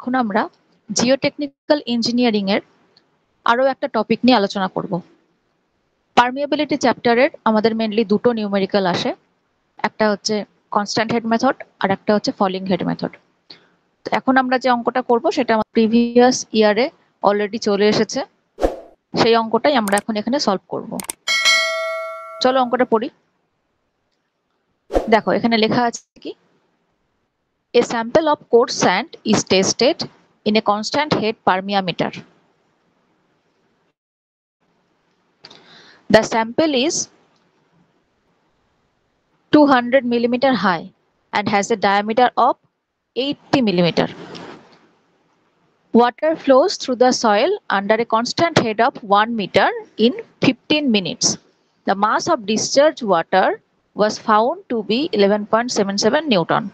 এখন আমরা geotechnical engineering এর আরো একটা টপিক নিয়ে আলোচনা করব। পারমিয়াবিলিটি চ্যাপ্টারের আমাদের মেইনলি দুটো নিউমেরিক্যাল আসে, একটা হচ্ছে কনস্ট্যান্ট হেড মেথড আর একটা হচ্ছে ফলিং হেড মেথড। তো এখন আমরা যে অঙ্কটা করব সেটা আমার প্রিভিয়াস ইয়ারে অলরেডি চলে এসেছে, সেই অঙ্কটাই আমরা এখন এখানে সলভ করব। চলো অঙ্কটা পড়ি। দেখো এখানে লেখা আছে কি, A sample of coarse sand is tested in a constant head permeameter. The sample is 200 millimeter high and has a diameter of 80 millimeter. Water flows through the soil under a constant head of 1 meter in 15 minutes. The mass of discharged water was found to be 11.77 Newton.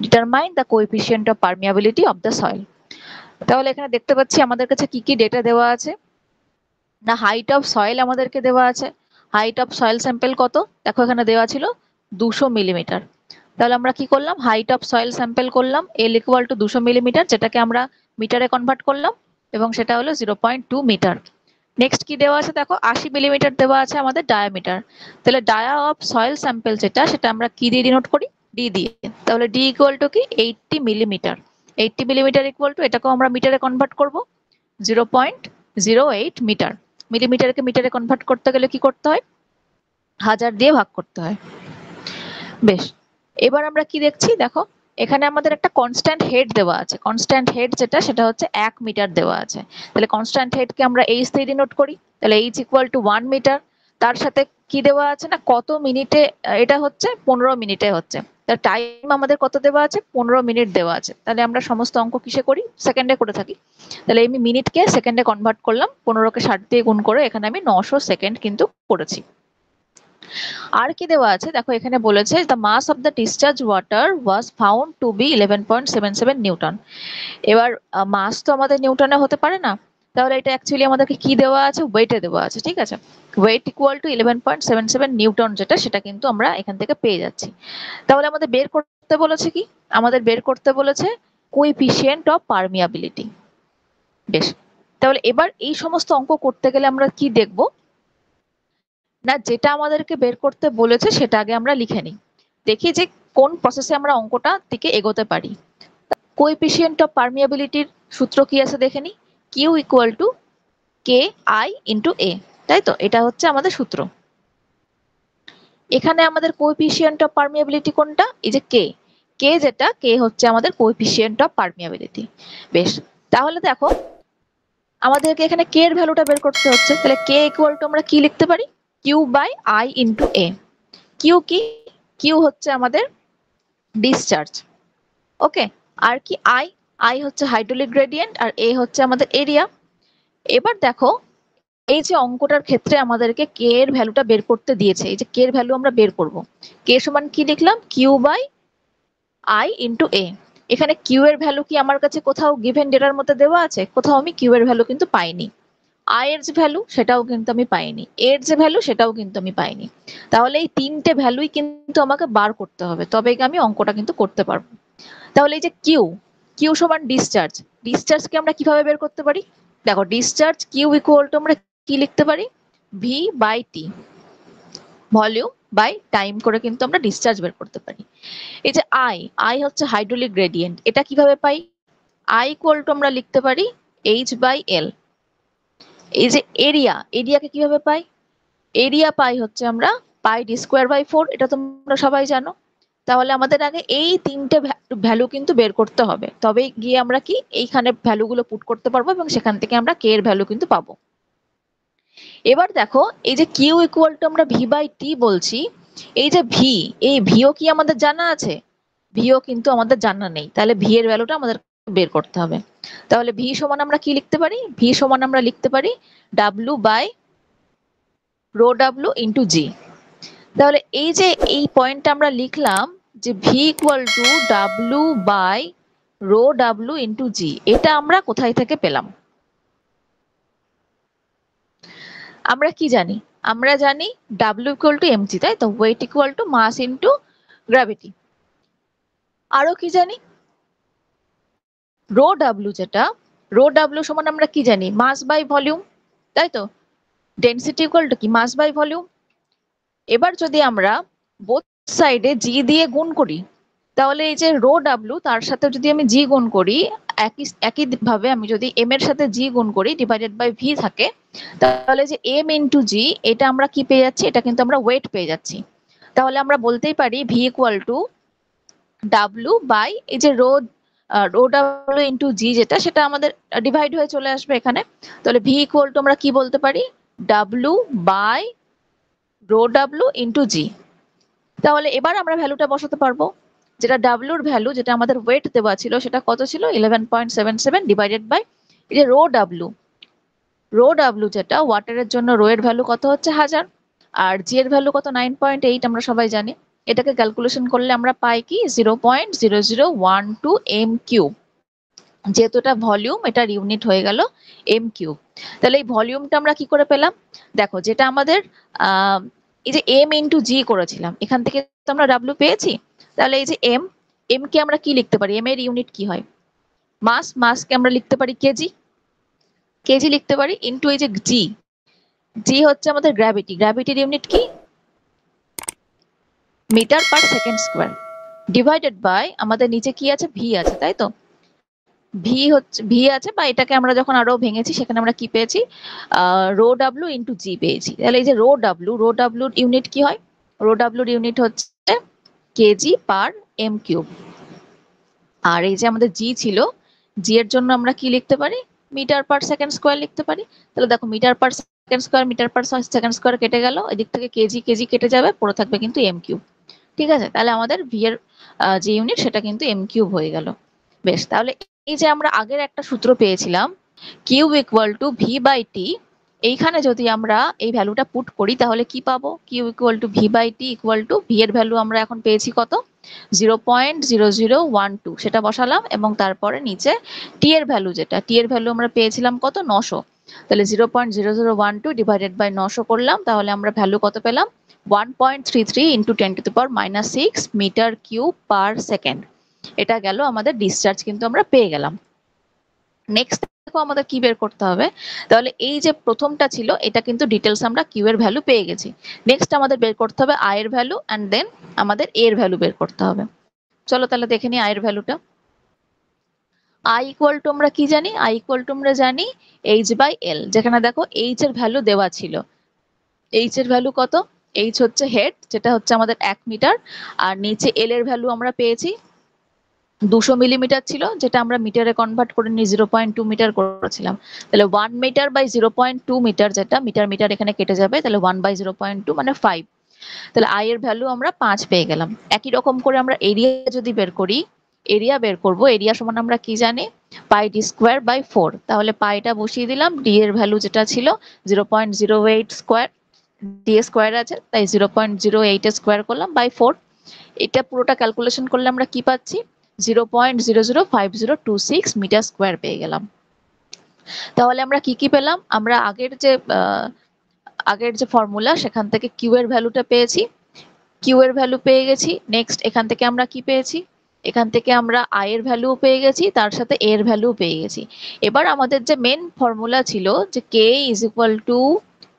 Determine the coefficient of permeability of the soil. তাহলে এখানে দেখতে পাচ্ছি আমাদের কাছে কি কি data দেওয়া আছে না, হাইট অফ সয়েল আমাদেরকে দেওয়া আছে। হাইট অফ সয়েল স্যাম্পল কত, দেখো এখানে দেওয়া ছিল 200 মিলিমিটার। তাহলে আমরা কি করলাম, হাইট অফ সয়েল স্যাম্পল করলাম এল ইকুয়াল টু 200 মিলিমিটার, যেটাকে আমরা মিটারে কনভার্ট করলাম এবং সেটা হলো 0.2 মিটার। নেক্সট কি দেওয়া আছে, দেখো 80 মিলিমিটার দেওয়া আছে আমাদের ডায়ামিটার। তাহলে ডায়া অফ সয়েল স্যাম্পল সেটা আমরা কি দিয়ে ডিনোট করি, ডি দিয়ে। তাহলে ডি ইকুয়াল টু কি 80 মিলিমিটার। 80 মিলিমিটার ইকুয়াল টু, এটাকেও আমরা মিটারে কনভার্ট করব 0.08 মিটার। মিলিমিটারকে মিটারে কনভার্ট করতে গেলে কি করতে হয়, 1000 দিয়ে ভাগ করতে হয়। বেশ, এবার আমরা কি দেখছি, দেখো এখানে আমাদের একটা কনস্ট্যান্ট হেড দেওয়া আছে। কনস্ট্যান্ট হেড সেটা হচ্ছে 1 মিটার দেওয়া আছে। তাহলে কনস্ট্যান্ট হেডকে আমরা এইচ দিয়ে ডিনোট করি। তাহলে এইচ ইকুয়াল টু 1 মিটার। তার সাথে কি দেওয়া আছে না, কত মিনিটে এটা হচ্ছে, 15 মিনিটে হচ্ছে। তার টাইম আমাদের কত দেওয়া আছে, 15 মিনিট দেওয়া আছে। তাহলে আমরা সমস্ত অঙ্ক কিসে করি, সেকেন্ডে করে থাকি। তাহলে আমি মিনিটকে সেকেন্ডে কনভার্ট করলাম, 15কে 60 দিয়ে গুণ করে এখানে আমি 900 সেকেন্ড কিন্তু করেছি। আর কি দেওয়া আছে, দেখো এখানে বলেছে the mass of the discharge water was found to be 11.77 newton. এবার মাস তো আমাদের নিউটনে হতে পারে না, তাহলে এটা অ্যাকচুয়ালি আমাদেরকে কি দেওয়া আছে, ওয়েটে দেওয়া আছে। ঠিক আছে, ওয়েট ইকুয়াল টু 11.77 নিউটন, সেটা কিন্তু আমরা এখান থেকে পেয়ে যাচ্ছি। তাহলে আমাদের বের করতে বলেছে কি, আমাদের বের করতে বলেছে কোএফিসিয়েন্ট অফ পারমিয়াবিলিটি। বেশ, তাহলে এবার এই সমস্ত অঙ্ক করতে গেলে আমরা কি দেখব না, যেটা আমাদেরকে বের করতে বলেছে সেটা আগে আমরা লিখে নিই, দেখি যে কোন প্রসেসে আমরা অঙ্কটা দিকে এগোতে পারি। কোএফিসিয়েন্ট অফ পারমিয়াবিলিটির সূত্র কি আছে দেখে নিই, Q equal to K I into A, তাই তো, এটা হচ্ছে আমাদের সূত্র। এখানে আমাদের কোএফিসিয়েন্ট অফ পারমিয়াবিলিটি কোনটা, এই যে কে, যেটা কে হচ্ছে আমাদের কোএফিসিয়েন্ট অফ পারমিয়াবিলিটি। বেশ, তাহলে দেখো আমাদেরকে এখানে কে এর ভ্যালুটা বের করতে হচ্ছে। তাহলে কে ইকুয়াল টু আমরা কি লিখতে পারি, Q by I into A. Q কি, কিউ হচ্ছে আমাদের ডিসচার্জ, ওকে। আর কি আই, আই হচ্ছে হাইড্রোলিক গ্রেডিয়েন্ট, আর এ হচ্ছে আমাদের এরিয়া। এবার দেখো এই যে অঙ্কটার ক্ষেত্রে আমাদেরকে কে এর ভ্যালুটা বের করতে দিয়েছে, এই যে কে এর ভ্যালু আমরা বের করব, কে সমান কি লিখলাম, কিউ বাই আই ইন্টু এ। এখানে কিউ এর ভ্যালু কি আমার কাছে কোথাও গিভেন ডেটার মধ্যে দেওয়া আছে, কোথাও আমি কিউ এর ভ্যালু কিন্তু পাইনি। আই এর যে ভ্যালু সেটাও কিন্তু আমি পাইনি, এর যে ভ্যালু সেটাও কিন্তু আমি পাইনি। তাহলে এই তিনটে ভ্যালুই কিন্তু আমাকে বার করতে হবে, তবে আমি অঙ্কটা কিন্তু করতে পারবো। তাহলে এই যে কিউ, কিউ সমান ডিসচার্জ, ডিসচার্জকে আমরা কিভাবে বের করতে পারি, দেখো ডিসচার্জ কিউ ইকুয়াল টু আমরা কি লিখতে পারি, V by T, volume by time করে কিন্তু আমরা ডিসচার্জ বের করতে পারি। এই যে আই, আই হচ্ছে হাইড্রোলিক গ্রেডিয়েন্ট, এটা কিভাবে পাই, আই ইকুয়াল টু আমরা লিখতে পারি এইচ বাই এল। এই যে এরিয়া, এরিয়াকে কিভাবে পাই, এরিয়া পাই হচ্ছে আমরা পাই ডি স্কোয়ার বাই 4, এটা তোমরা সবাই জানো। তাহলে আমাদের আগে এই তিনটে ভ্যালু কিন্তু বের করতে হবে, তবেই গিয়ে আমরা কি এইখানে ভ্যালুগুলো পুট করতে পারবো এবং সেখান থেকে আমরা কে এর ভ্যালু কিন্তু পাবো। এবার দেখো এই যে কিউ ইকুয়াল টু আমরা ভি বাই টি বলছি, এই যে ভি, এই ভিও কি আমাদের জানা আছে, ভিও কিন্তু আমাদের জানা নেই। তাহলে ভি এর ভ্যালুটা আমাদের বের করতে হবে। তাহলে ভি সমান আমরা কি লিখতে পারি, ভি সমান আমরা লিখতে পারি W by rho W into G. তাহলে এই যে এই পয়েন্টটা আমরা লিখলাম যে V equal to W by rho W into G, এটা আমরা কোথায় থেকে পেলাম, আমরা কি জানি, আমরা জানি ডাব্লিউ ইকুয়াল টু এমজি, তাই তো, weight equal to mass into gravity. আরো কি জানি, রো ডাব্লু যেটা, রো ডাব্লু সমান আমরা কি জানি, মাস বাই ভলিউম, তাই তো? ডেনসিটি ইকুয়াল টু কি, মাস বাই ভলিউম। এবার যদি আমরা বোথ সাইডে জি দিয়ে গুণ করি, তাহলে এই যে রো ডাব্লু তার সাথে যদি আমি জি গুণ করি, একই ভাবে আমি যদি এম এর সাথে জি গুণ করি ডিভাইডেড বাই ভি থাকে, তাহলে যে এম ইন্টু জি এটা আমরা কি পেয়ে যাচ্ছি, এটা কিন্তু আমরা ওয়েট পেয়ে যাচ্ছি। তাহলে আমরা বলতেই পারি V equal to W by এই যে রো ডাব্লু ইন্টু জি যেটা, সেটা আমাদের ডিভাইড হয়ে চলে আসবে এখানে। তাহলে ভি ইকুয়াল টু আমরা কি বলতে পারি, W by rho W into G. তাহলে এবার আমরা ভ্যালুটা বসাতে পারবো, যেটা ডাব্লুর ভ্যালু, যেটা আমাদের ওয়েট দেওয়া ছিল, সেটা কত ছিল, 11.77 ডিভাইডেড বাই এই যে রো ডাব্লু। রো ডাব্লু যেটা ওয়াটারের জন্য রো এর ভ্যালু কত হচ্ছে 1000, আর জি এর ভ্যালু কত 9.8, আমরা সবাই জানি। এটাকে ক্যালকুলেশন করলে আমরা পাই কি 0.0012 এম কিউব। যেহেতু এটা ভলিউম, এটার ইউনিট হয়ে গেল এম কিউব। তাহলে এই ভলিউমটা আমরা কি করে পেলাম, দেখো যেটা আমাদের এই যে এম ইন্টু জি করেছিলাম, এখান থেকে তো আমরা ডাব্লিউ পেয়েছি। তাহলে এই যে এম কে আমরা কি লিখতে পারি, এম এর ইউনিট কি হয়, মাসকে আমরা লিখতে পারি কেজি, কেজি লিখতে পারি, ইন্টু এই যে জি, জি হচ্ছে আমাদের গ্র্যাভিটি, গ্র্যাভিটির ইউনিট কি, metre per second square, divided by আমাদের নিচে কি আছে, ভি আছে, তাই তো? ভি আছে, বা এটাকে আমরা যখন আরো ভেঙেছি সেখানে আমরা কি পেয়েছি, রো ডাব্লু ইন্টু জি পেয়েছি। তাহলে এই যে রো ডাব্লুর ইউনিট কি হয়, রো ডাব্লুর ইউনিট হচ্ছে কেজি পার এম কিউব। আর এই যে আমাদের জি ছিল, জি এর জন্য আমরা কি লিখতে পারি, মিটার পার সেকেন্ড স্কোয়ার লিখতে পারি। তাহলে দেখো metre per second square, metre per second square কেটে গেল, এদিক থেকে কেজি কেজি কেটে যাবে, পড়ে থাকবে কিন্তু এম কিউব। ঠিক আছে, তাহলে আমাদের ভি এর যে ইউনিট সেটা কিন্তু এম কিউব হয়ে গেল। বেশ, তাহলে এই যে আমরা আগের একটা সূত্র পেয়েছিলাম Q equal to V by T, এইখানে যদি আমরা এই ভ্যালুটা পুট করি তাহলে কি পাবো, Q equal to V by T equal to V এর ভ্যালু আমরা এখন পেয়েছি কত, 0.0012, সেটা বসালাম, এবং তারপরে নিচে টি এর ভ্যালু, যেটা টি এর ভ্যালু আমরা পেয়েছিলাম কত, 900। তাহলে 0.0012 ডিভাইডেড বাই 900 করলাম, তাহলে আমরা ভ্যালু কত পেলাম, 1.33 into 10⁻⁻6 metre cube per second. এটা গেল আমাদের ডিসচার্জ, কিন্তু আমরা পেয়ে গেলাম। নেক্সট দেখো আমাদের কি বের করতে হবে, তাহলে এই যে প্রথমটা ছিল এটা কিন্তু ডিটেলস আমরা কিউ এর ভ্যালু পেয়ে গেছি। নেক্সট আমাদের বের করতে হবে আই এর ভ্যালু, এন্ড দেন আমাদের এ এর ভ্যালু বের করতে হবে। চলো তাহলে দেখে নিই আই এর ভ্যালুটা। আই ইকুয়াল টু আমরা কি জানি, আই ইকুয়াল টু আমরা জানি এইচ বাই এল, যেখানে দেখো এইচ এর ভ্যালু দেওয়া ছিল, এইচ এর ভ্যালু কত, এইচ হচ্ছে হেড, যেটা হচ্ছে আমাদের 1 মিটার, আর নিচে এল এর ভ্যালু আমরা পেয়েছি 200 মিলিমিটার ছিল, যেটা আমরা মিটারে কনভার্ট করে নিয়ে 0.2 মিটার করেছিলাম। তাহলে 1 মিটার বাই 0.2 মিটার, যেটা মিটার মিটার এখানে কেটে যাবে, তাহলে 1 বাই 0.2 মানে 5। তাহলে আই এর ভ্যালু আমরা 5 পেয়ে গেলাম। একই রকম করে আমরা এরিয়া যদি বের করি, এরিয়া বের করব, এরিয়া সমান আমরা কি জানি, পাই ডি স্কোয়ার বাই 4। তাহলে পাইটা বসিয়ে দিলাম, ডি এর ভ্যালু যেটা ছিল 0.08 স্কোয়ার, ডি স্কোয়ার আছে তাই 0.08 স্কোয়ার করলাম বাই 4। এটা পুরোটা ক্যালকুলেশন করলে আমরা কি পাচ্ছি, 0.005026 মিটার স্কোয়ার পেয়ে গেলাম। তাহলে আমরা কি কি পেলাম, আমরা আগের যে ফর্মুলা সেখান থেকে কিউ এর ভ্যালুটা পেয়েছি, কিউ এর ভ্যালু পেয়ে গেছি। নেক্সট এখান থেকে আমরা কি পেয়েছি, এখান থেকে আমরা আই এর ভ্যালু পেয়ে গেছি, তার সাথে এ এর ভ্যালু পেয়ে গেছি। এবার আমাদের যে মেন ফর্মুলা ছিল যে K is equal to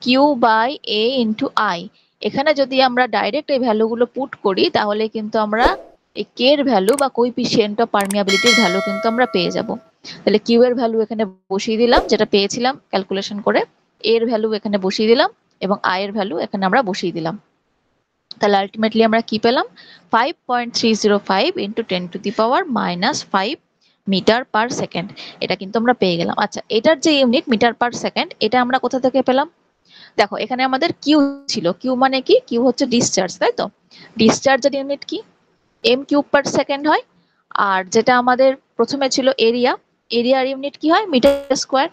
Q by A into I, এখানে যদি আমরা ডাইরেক্ট এই ভ্যালুগুলো পুট করি তাহলে কিন্তু আমরা এই কে এর ভ্যালু বা কোএফিসিয়েন্ট অফ পারমিয়াবিলিটির ভ্যালু কিন্তু আমরা পেয়ে যাব। তাহলে কিউ এর ভ্যালু এখানে বসিয়ে দিলাম যেটা পেয়েছিলাম ক্যালকুলেশন করে, এ এর ভ্যালু এখানে বসিয়ে দিলাম, এবং আই এর ভ্যালু এখানে আমরা বসিয়ে দিলাম। তাহলে আলটিমেটলি আমরা কি পেলাম, 5.305 ইন্টু 10⁻⁻5 মিটার পার সেকেন্ড, এটা কিন্তু আমরা পেয়ে গেলাম। আচ্ছা, এটার যে ইউনিট মিটার পার সেকেন্ড, এটা আমরা কোথা থেকে পেলাম, দেখো এখানে আমাদের কিউ ছিল, কিউ মানে কি, কিউ হচ্ছে ডিসচার্জ, তাই তো? ডিসচার্জের ইউনিট কি, এম কিউব পার সেকেন্ড হয়। আর যেটা আমাদের প্রথমে ছিল এরিয়া, এরিয়ার ইউনিট কি হয়, মিটার স্কোয়ার।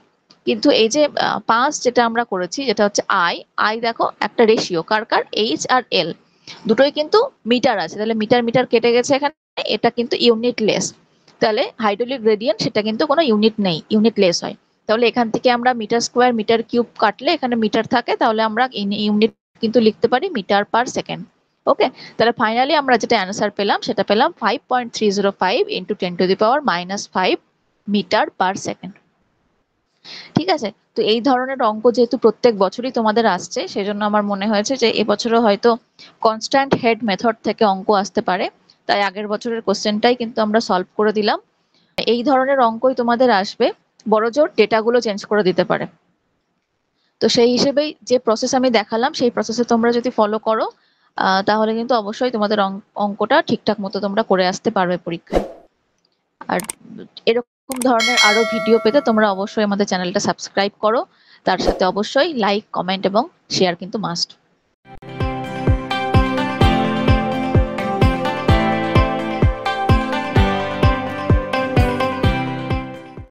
কিন্তু এই যে 5 যেটা আমরা করেছি, যেটা হচ্ছে আই, আই দেখো একটা রেশিও কার কার, এইচ আর এল, দুটোই কিন্তু মিটার আছে, তাহলে মিটার মিটার কেটে গেছে এখানে, এটা কিন্তু ইউনিট লেস। তাহলে হাইড্রোলিক গ্রেডিয়েন্ট সেটা কিন্তু কোনো ইউনিট নেই, ইউনিট লেস হয়। তাহলে এখান থেকে আমরা মিটার স্কোয়ার মিটার কিউব কাটলে এখানে মিটার থাকে, তাহলে আমরা ইউনিট কিন্তু লিখতে পারি মিটার পার সেকেন্ড। ওকে, তাহলে ফাইনালি আমরা যেটা অ্যান্সার পেলাম সেটা পেলাম 5.305 ইন্টু 10⁻⁻5 মিটার পার সেকেন্ড। ঠিক আছে, তো এই ধরনের অঙ্ক যেহেতু প্রত্যেক বছরই তোমাদের আসছে, সেজন্য আমার মনে হয়েছে যে এবছরও হয়তো কনস্ট্যান্ট হেড মেথড থেকে অঙ্ক আসতে পারে, তাই আগের বছরের কোশ্চেনটাই কিন্তু আমরা সলভ করে দিলাম। এই ধরনের অঙ্কই তোমাদের আসবে, বড়জোর ডেটাগুলো চেঞ্জ করে দিতে পারে। তো সেই হিসেবেই যে প্রসেস আমি দেখালাম, সেই প্রসেসে তোমরা যদি ফলো করো তাহলে কিন্তু অবশ্যই তোমাদের অঙ্কটা ঠিকঠাক মতো তোমরা করে আসতে পারবে পরীক্ষায়। আর এরকম ধরনের আরো ভিডিও পেতে তোমরা অবশ্যই আমাদের চ্যানেলটা সাবস্ক্রাইব করো, তার সাথে অবশ্যই লাইক, কমেন্ট এবং শেয়ার কিন্তু মাস্ট।